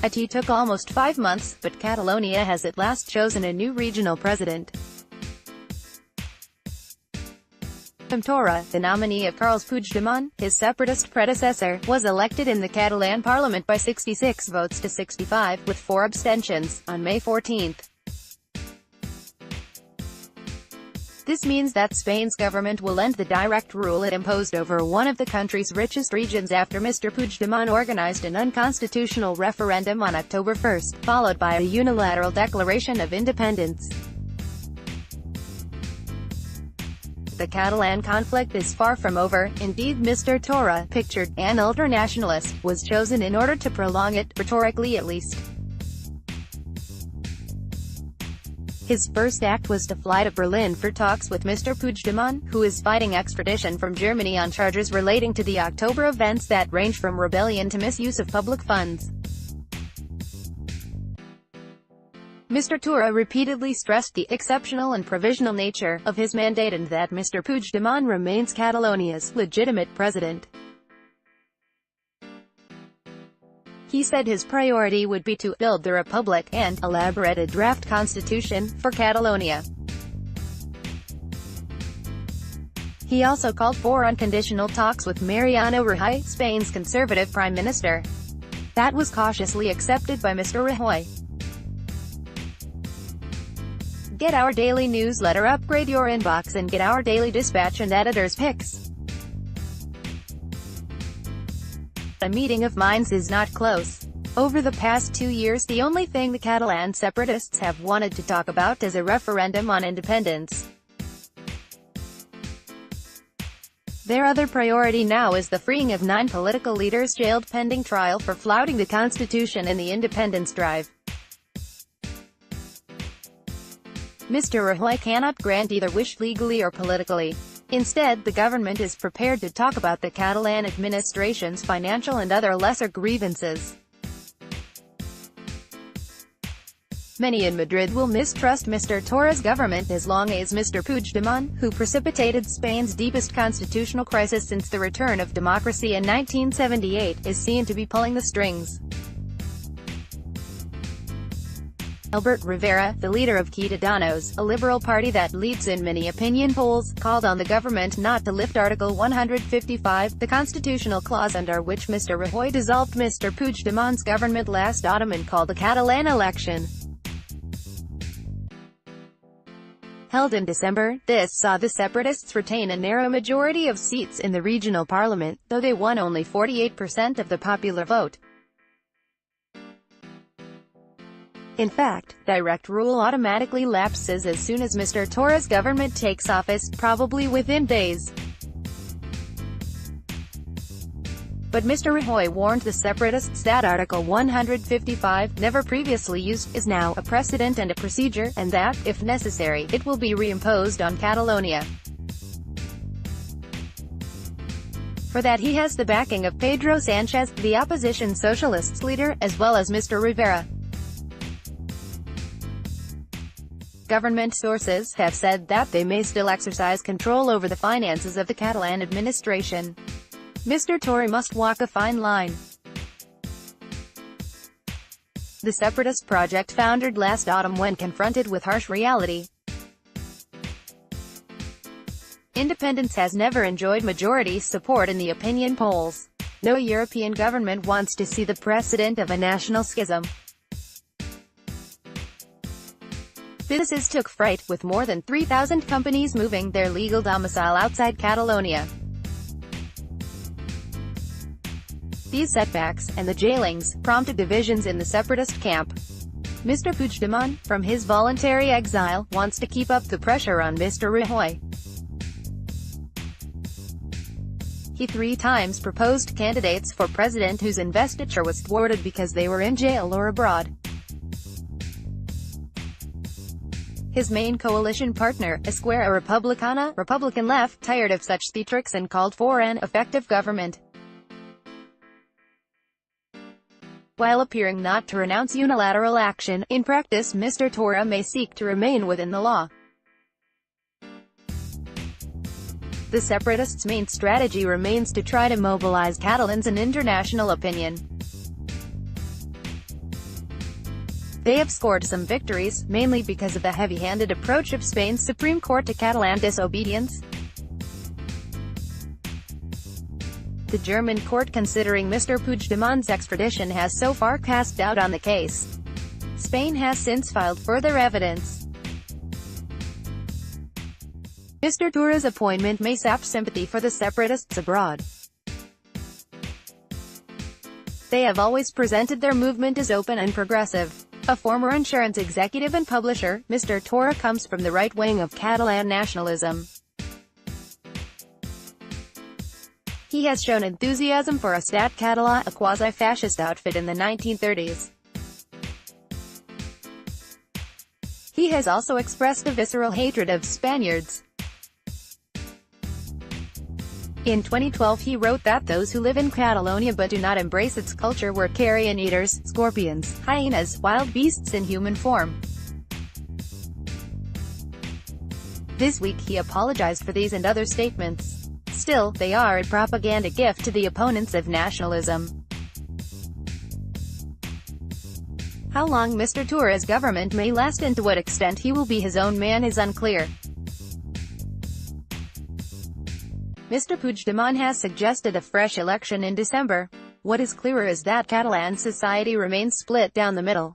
It took almost 5 months, but Catalonia has at last chosen a new regional president. Quim Torra, the nominee of Carles Puigdemont, his separatist predecessor, was elected in the Catalan parliament by 66 votes to 65, with 4 abstentions, on May 14. This means that Spain's government will end the direct rule it imposed over one of the country's richest regions after Mr Puigdemont organized an unconstitutional referendum on October 1, followed by a unilateral declaration of independence. The Catalan conflict is far from over. Indeed, Mr Torra, pictured an ultranationalist, was chosen in order to prolong it, rhetorically at least. His first act was to fly to Berlin for talks with Mr Puigdemont, who is fighting extradition from Germany on charges relating to the October events that range from rebellion to misuse of public funds. Mr Torra repeatedly stressed the exceptional and provisional nature of his mandate and that Mr Puigdemont remains Catalonia's legitimate president. He said his priority would be to build the republic and elaborate a draft constitution for Catalonia. He also called for unconditional talks with Mariano Rajoy, Spain's conservative prime minister. That was cautiously accepted by Mr Rajoy. Get our daily newsletter, upgrade your inbox and get our daily dispatch and editor's picks. A meeting of minds is not close. Over the past 2 years, the only thing the Catalan separatists have wanted to talk about is a referendum on independence. Their other priority now is the freeing of 9 political leaders jailed pending trial for flouting the constitution in the independence drive. Mr Rajoy cannot grant either wish legally or politically. Instead, the government is prepared to talk about the Catalan administration's financial and other lesser grievances. Many in Madrid will mistrust Mr Torra's government as long as Mr Puigdemont, who precipitated Spain's deepest constitutional crisis since the return of democracy in 1978, is seen to be pulling the strings. Albert Rivera, the leader of Ciudadanos, a liberal party that leads in many opinion polls, called on the government not to lift Article 155, the constitutional clause under which Mr Rajoy dissolved Mr Puigdemont's government last autumn and called the Catalan election. Held in December, this saw the separatists retain a narrow majority of seats in the regional parliament, though they won only 48% of the popular vote. In fact, direct rule automatically lapses as soon as Mr Torra's government takes office, probably within days. But Mr Rajoy warned the separatists that Article 155, never previously used, is now a precedent and a procedure, and that, if necessary, it will be reimposed on Catalonia. For that he has the backing of Pedro Sánchez, the opposition socialists leader, as well as Mr Rivera. Government sources have said that they may still exercise control over the finances of the Catalan administration. Mr Torra must walk a fine line. The separatist project foundered last autumn when confronted with harsh reality. Independence has never enjoyed majority support in the opinion polls. No European government wants to see the precedent of a national schism. Businesses took fright, with more than 3,000 companies moving their legal domicile outside Catalonia. These setbacks, and the jailings, prompted divisions in the separatist camp. Mr Puigdemont, from his voluntary exile, wants to keep up the pressure on Mr Rajoy. He 3 times proposed candidates for president whose investiture was thwarted because they were in jail or abroad. His main coalition partner, Esquerra Republicana, Republican left, tired of such theatrics and called for an effective government. While appearing not to renounce unilateral action, in practice Mr Torra may seek to remain within the law. The separatists' main strategy remains to try to mobilize Catalans and international opinion. They have scored some victories, mainly because of the heavy-handed approach of Spain's Supreme Court to Catalan disobedience. The German court considering Mr Puigdemont's extradition has so far cast doubt on the case. Spain has since filed further evidence. Mr Torra's appointment may sap sympathy for the separatists abroad. They have always presented their movement as open and progressive. A former insurance executive and publisher, Mr Torra comes from the right wing of Catalan nationalism. He has shown enthusiasm for Estat Català, a quasi-fascist outfit in the 1930s. He has also expressed a visceral hatred of Spaniards. In 2012 he wrote that those who live in Catalonia but do not embrace its culture were carrion eaters, scorpions, hyenas, wild beasts in human form. This week he apologized for these and other statements. Still, they are a propaganda gift to the opponents of nationalism. How long Mr Torra's government may last and to what extent he will be his own man is unclear. Mr Puigdemont has suggested a fresh election in December. What is clearer is that Catalan society remains split down the middle.